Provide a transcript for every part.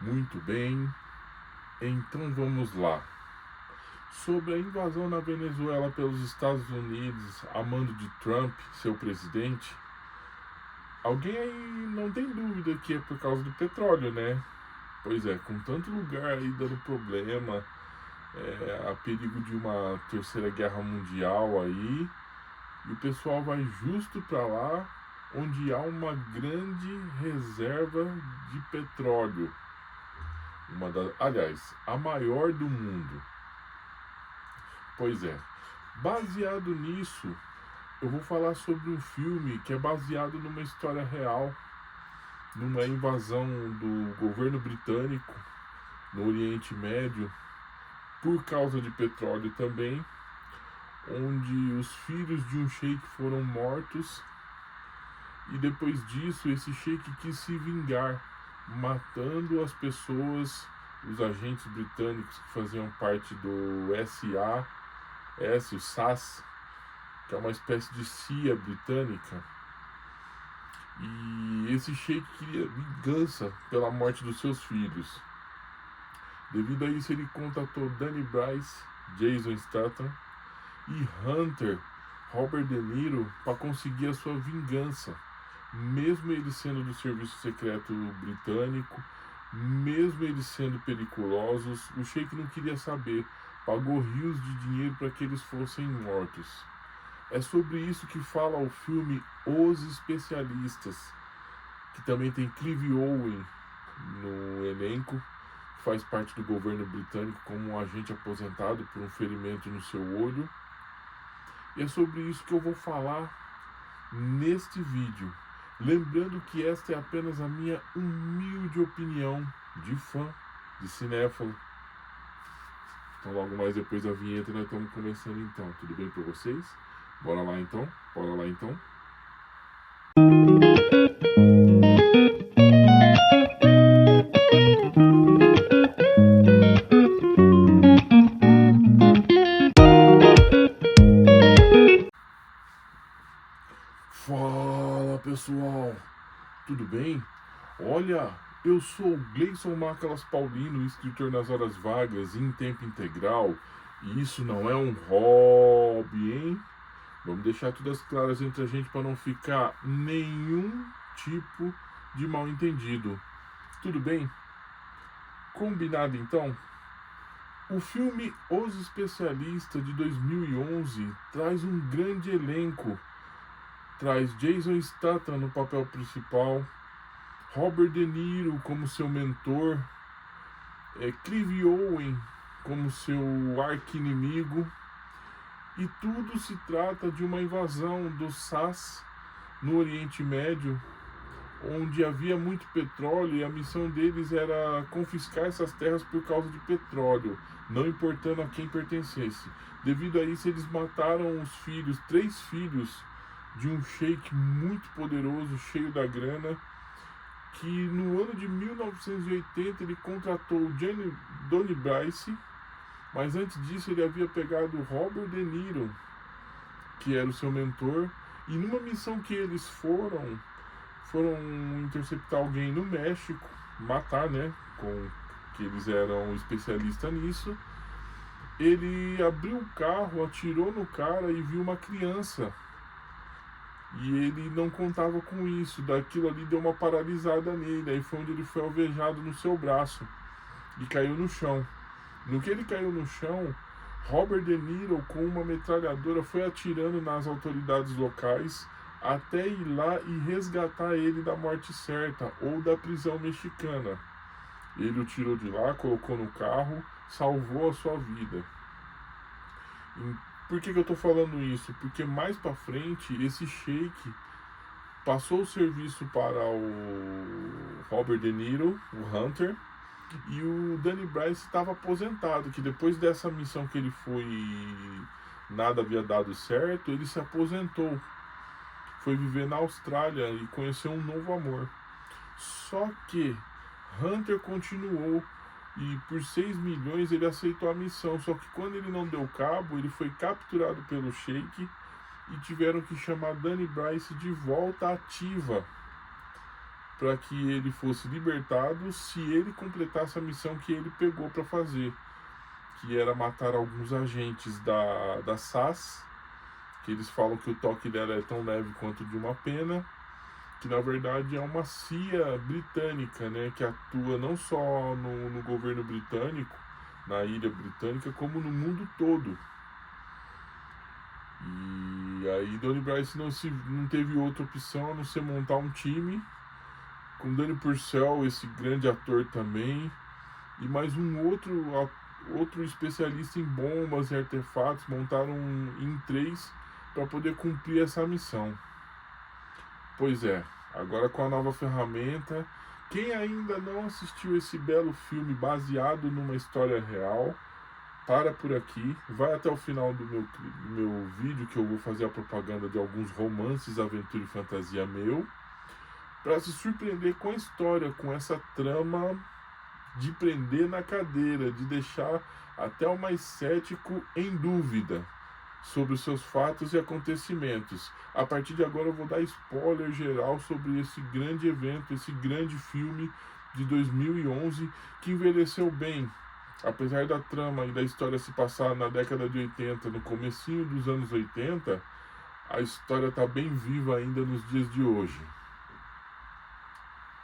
Muito bem, então vamos lá. Sobre a invasão na Venezuela pelos Estados Unidos a mando de Trump, seu presidente, alguém aí não tem dúvida que é por causa do petróleo, né? Pois é, com tanto lugar aí dando problema, a perigo de uma terceira guerra mundial aí, e o pessoal vai justo para lá onde há uma grande reserva de petróleo. Aliás, a maior do mundo. Pois é, baseado nisso, eu vou falar sobre um filme que é baseado numa história real, numa invasão do governo britânico no Oriente Médio, por causa de petróleo também, onde os filhos de um sheik foram mortos, e depois disso esse sheik quis se vingar, matando as pessoas, os agentes britânicos que faziam parte do o SAS, que é uma espécie de CIA britânica. E esse sheik queria vingança pela morte dos seus filhos. Devido a isso, ele contatou Danny Bryce, Jason Statham e Hunter, Robert De Niro, para conseguir a sua vingança. Mesmo eles sendo do serviço secreto britânico, mesmo eles sendo periculosos, o sheik não queria saber. Pagou rios de dinheiro para que eles fossem mortos. É sobre isso que fala o filme Os Especialistas, que também tem Clive Owen no elenco, que faz parte do governo britânico como um agente aposentado por um ferimento no seu olho. E é sobre isso que eu vou falar neste vídeo. Lembrando que esta é apenas a minha humilde opinião de fã, de cinéfilo. Então logo mais depois da vinheta nós estamos começando então. Tudo bem para vocês? Bora lá então? Bora lá então? Fala pessoal, tudo bem? Olha, eu sou o Gleison Macalas Paulino, escritor nas horas vagas e em tempo integral, e isso não é um hobby, hein? Vamos deixar todas claras entre a gente para não ficar nenhum tipo de mal entendido. Tudo bem? Combinado então? O filme Os Especialistas de 2011 traz um grande elenco. Traz Jason Statham no papel principal, Robert De Niro como seu mentor, Clive Owen como seu arqui-inimigo, e tudo se trata de uma invasão dos SAS no Oriente Médio, onde havia muito petróleo e a missão deles era confiscar essas terras por causa de petróleo, não importando a quem pertencesse. Devido a isso, eles mataram os filhos, 3 filhos de um sheik muito poderoso, cheio da grana, que no ano de 1980 ele contratou o Donny Bryce, mas antes disso ele havia pegado o Robert De Niro, que era o seu mentor, e numa missão que eles foram interceptar alguém no México, matar, né, que eles eram especialistas nisso. Ele abriu o carro, atirou no cara e viu uma criança. E ele não contava com isso, daquilo ali deu uma paralisada nele, aí foi onde ele foi alvejado no seu braço e caiu no chão. No que ele caiu no chão, Robert De Niro com uma metralhadora foi atirando nas autoridades locais até ir lá e resgatar ele da morte certa ou da prisão mexicana. Ele o tirou de lá, colocou no carro, salvou a sua vida. Por que eu tô falando isso? Porque mais pra frente, esse sheik passou o serviço para o Robert De Niro, o Hunter, e o Danny Bryce estava aposentado, que depois dessa missão que ele foi, nada havia dado certo, ele se aposentou. Foi viver na Austrália e conheceu um novo amor. Só que Hunter continuou e por 6 milhões ele aceitou a missão. Só que quando ele não deu cabo, ele foi capturado pelo sheik e tiveram que chamar Danny Bryce de volta ativa. para que ele fosse libertado se ele completasse a missão que ele pegou para fazer, que era matar alguns agentes da SAS, que eles falam que o toque dela é tão leve quanto de uma pena, que na verdade é uma CIA britânica, né, que atua não só no governo britânico, na ilha britânica, como no mundo todo. E aí Donnie Bryce não teve outra opção a não ser montar um time com Danny Purcell, esse grande ator também, e mais outro especialista em bombas e artefatos. Montaram em 3 para poder cumprir essa missão. Pois é, agora com a nova ferramenta, quem ainda não assistiu esse belo filme baseado numa história real, para por aqui, vai até o final do meu vídeo, que eu vou fazer a propaganda de alguns romances, aventura e fantasia meu, para se surpreender com a história, com essa trama de prender na cadeira, de deixar até o mais cético em dúvida sobre os seus fatos e acontecimentos. A partir de agora eu vou dar spoiler geral sobre esse grande evento, esse grande filme de 2011 que envelheceu bem. Apesar da trama e da história se passar na década de 80, no comecinho dos anos 80, a história está bem viva ainda nos dias de hoje.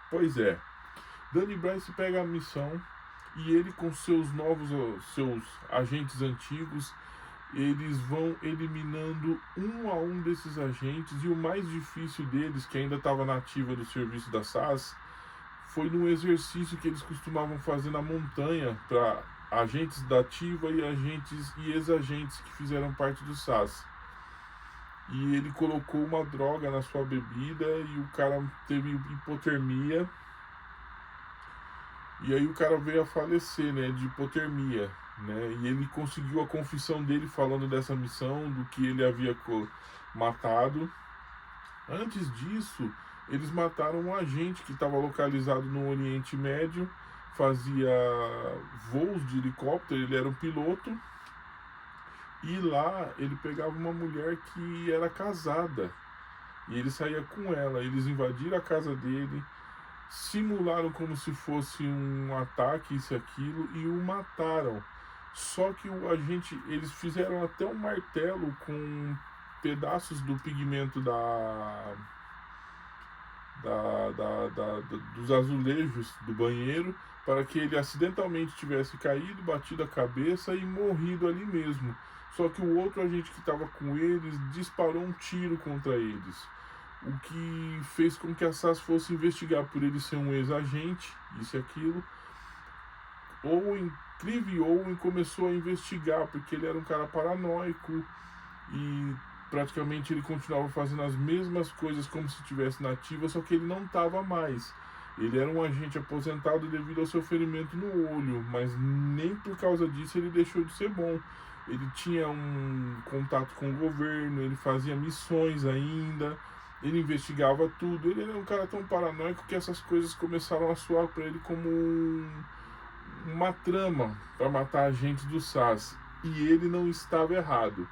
Pois é, Danny Bryce pega a missão e ele com seus agentes antigos, eles vão eliminando um a um desses agentes, e o mais difícil deles, que ainda estava na ativa do serviço da SAS, foi num exercício que eles costumavam fazer na montanha para agentes da ativa e agentes e ex-agentes que fizeram parte do SAS. E ele colocou uma droga na sua bebida e o cara teve hipotermia. E aí o cara veio a falecer, né, de hipotermia, né? E ele conseguiu a confissão dele falando dessa missão, do que ele havia matado. Antes disso, eles mataram um agente que estava localizado no Oriente Médio, fazia voos de helicóptero, ele era um piloto, e lá ele pegava uma mulher que era casada, e ele saía com ela. Eles invadiram a casa dele, simularam como se fosse um ataque, isso e aquilo, e o mataram. Só que eles fizeram até um martelo com pedaços do pigmento dos azulejos do banheiro, para que ele acidentalmente tivesse caído, batido a cabeça e morrido ali mesmo. Só que o outro agente que estava com eles disparou um tiro contra eles, o que fez com que a SAS fosse investigar por ele ser um ex-agente, isso e aquilo. Owen começou a investigar, porque ele era um cara paranoico e praticamente ele continuava fazendo as mesmas coisas como se estivesse na ativa, só que ele não estava mais. Ele era um agente aposentado devido ao seu ferimento no olho, mas nem por causa disso ele deixou de ser bom. Ele tinha um contato com o governo, ele fazia missões ainda, ele investigava tudo. Ele era um cara tão paranoico que essas coisas começaram a soar para ele como uma trama para matar agentes do SAS. E ele não estava errado.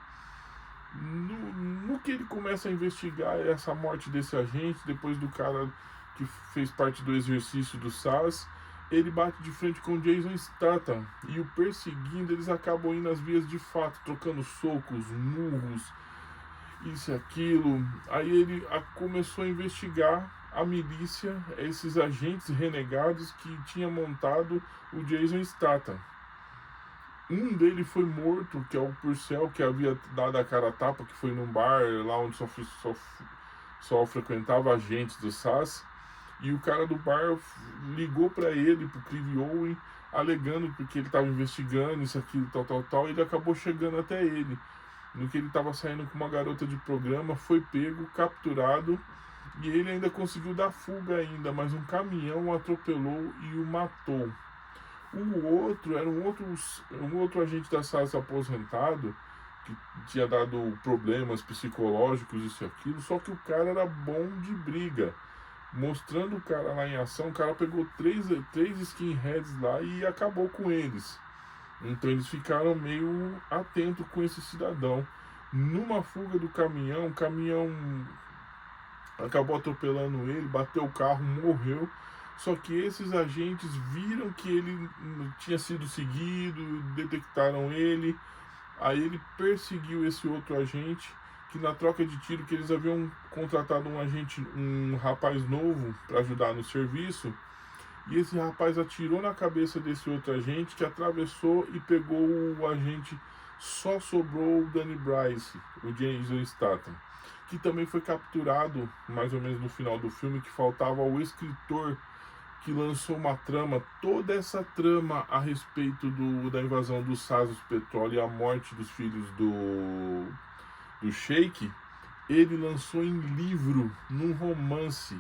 No que ele começa a investigar essa morte desse agente, depois do cara que fez parte do exercício do SAS, ele bate de frente com Jason Statham, e o perseguindo. Eles acabam indo às vias de fato, trocando socos, murros, isso e aquilo. Aí ele começou a investigar a milícia, esses agentes renegados que tinham montado o Jason Statham. Um deles foi morto, que é o Purcell, que havia dado a cara a tapa, que foi num bar lá onde só frequentava agentes do SAS. E o cara do bar ligou para ele, pro Clive Owen, alegando porque ele estava investigando isso, aquilo, tal. E ele acabou chegando até ele. No que ele estava saindo com uma garota de programa, foi pego, capturado, e ele ainda conseguiu dar fuga ainda, mas um caminhão o atropelou e o matou. O outro era um outro agente da SAS aposentado, que tinha dado problemas psicológicos, isso e aquilo, só que o cara era bom de briga. Mostrando o cara lá em ação, o cara pegou três skinheads lá e acabou com eles. Então eles ficaram meio atentos com esse cidadão. Numa fuga do caminhão, o caminhão acabou atropelando ele, bateu o carro, morreu. Só que esses agentes viram que ele tinha sido seguido, detectaram ele. Aí ele perseguiu esse outro agente, que na troca de tiro que eles haviam contratado um rapaz novo para ajudar no serviço, e esse rapaz atirou na cabeça desse outro agente, que atravessou e pegou o agente. Só sobrou o Danny Bryce, o Jason Statham, que também foi capturado mais ou menos no final do filme, que faltava o escritor que lançou uma trama, toda essa trama a respeito da invasão dos Sazos Petróleo e a morte dos filhos do Sheik. Ele lançou em livro, num romance,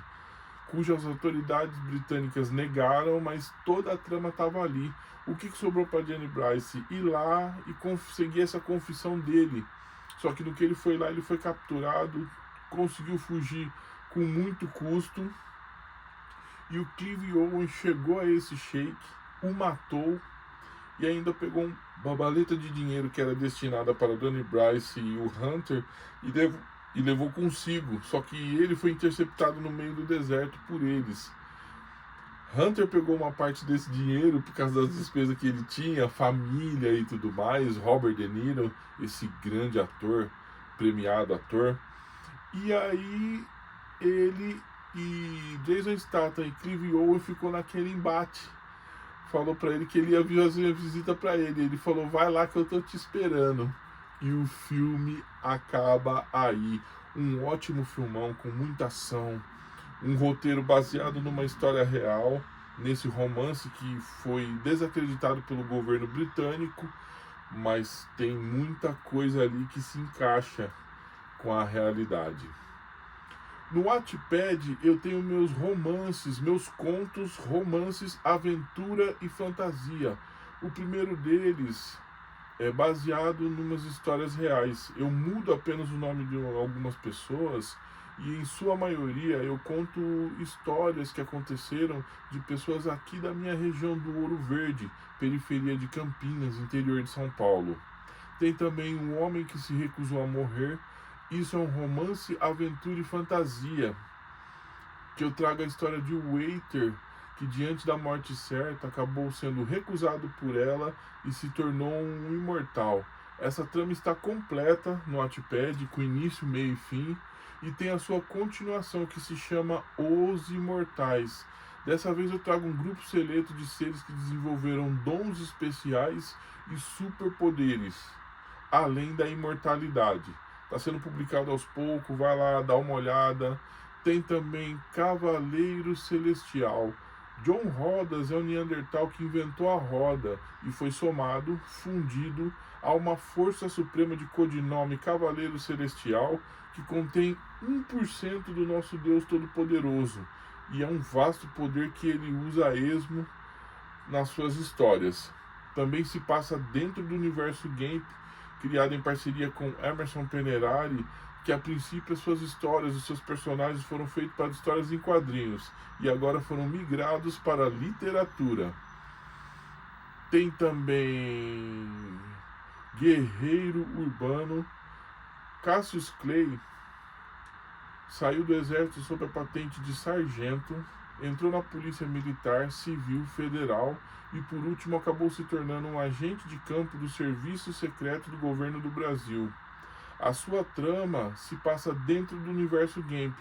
cujas autoridades britânicas negaram, mas toda a trama estava ali. O que sobrou para Danny Bryce? Ir lá e conseguir essa confissão dele. Só que no que ele foi lá, ele foi capturado, conseguiu fugir com muito custo. E o Clive Owen chegou a esse Sheik, o matou e ainda pegou uma maleta de dinheiro que era destinada para Danny Bryce e o Hunter e levou consigo. Só que ele foi interceptado no meio do deserto por eles. Hunter pegou uma parte desse dinheiro por causa das despesas que ele tinha, família e tudo mais. Robert De Niro, esse grande ator, premiado ator. E aí ele e Jason Statham e Clive Owen ficou naquele embate. Falou para ele que ele ia fazer a visita para ele. Ele falou: vai lá que eu tô te esperando. E o filme acaba aí. Um ótimo filmão com muita ação. Um roteiro baseado numa história real. Nesse romance que foi desacreditado pelo governo britânico. Mas tem muita coisa ali que se encaixa com a realidade. No Wattpad eu tenho meus romances, meus contos, romances, aventura e fantasia. O primeiro deles é baseado em umas histórias reais. Eu mudo apenas o nome de algumas pessoas e em sua maioria eu conto histórias que aconteceram de pessoas aqui da minha região do Ouro Verde, periferia de Campinas, interior de São Paulo. Tem também Um Homem que se Recusou a Morrer. Isso é um romance, aventura e fantasia, que eu trago a história de um waiter que diante da morte certa acabou sendo recusado por ela e se tornou um imortal. Essa trama está completa no Wattpad, com início, meio e fim, e tem a sua continuação que se chama Os Imortais. Dessa vez eu trago um grupo seleto de seres que desenvolveram dons especiais e superpoderes, além da imortalidade. Está sendo publicado aos poucos, vai lá, dá uma olhada. Tem também Cavaleiro Celestial. John Rodas é o Neandertal que inventou a roda e foi somado, fundido, a uma força suprema de codinome Cavaleiro Celestial, que contém 1% do nosso Deus Todo-Poderoso. E é um vasto poder que ele usa a esmo nas suas histórias. Também se passa dentro do universo Gamp, criado em parceria com Emerson Penerari, que a princípio as suas histórias, os seus personagens foram feitos para histórias em quadrinhos e agora foram migrados para a literatura. Tem também Guerreiro Urbano. Cassius Clay saiu do exército sob a patente de sargento, entrou na Polícia Militar Civil Federal e por último acabou se tornando um agente de campo do Serviço Secreto do Governo do Brasil. A sua trama se passa dentro do universo Gamp,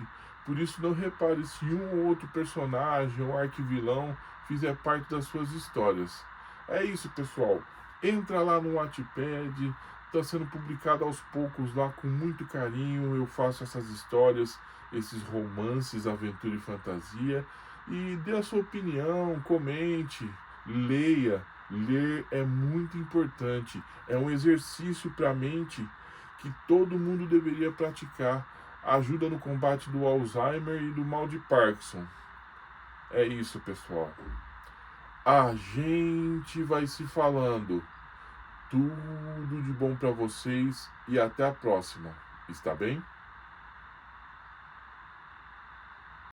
por isso não repare se um ou outro personagem ou arquivilão fizer parte das suas histórias. É isso, pessoal. Entra lá no Wattpad, está sendo publicado aos poucos lá com muito carinho. Eu faço essas histórias, esses romances, aventura e fantasia. E dê a sua opinião, comente, leia. Ler é muito importante. É um exercício para a mente que todo mundo deveria praticar. Ajuda no combate do Alzheimer e do mal de Parkinson. É isso, pessoal. A gente vai se falando. Tudo de bom para vocês e até a próxima. Está bem?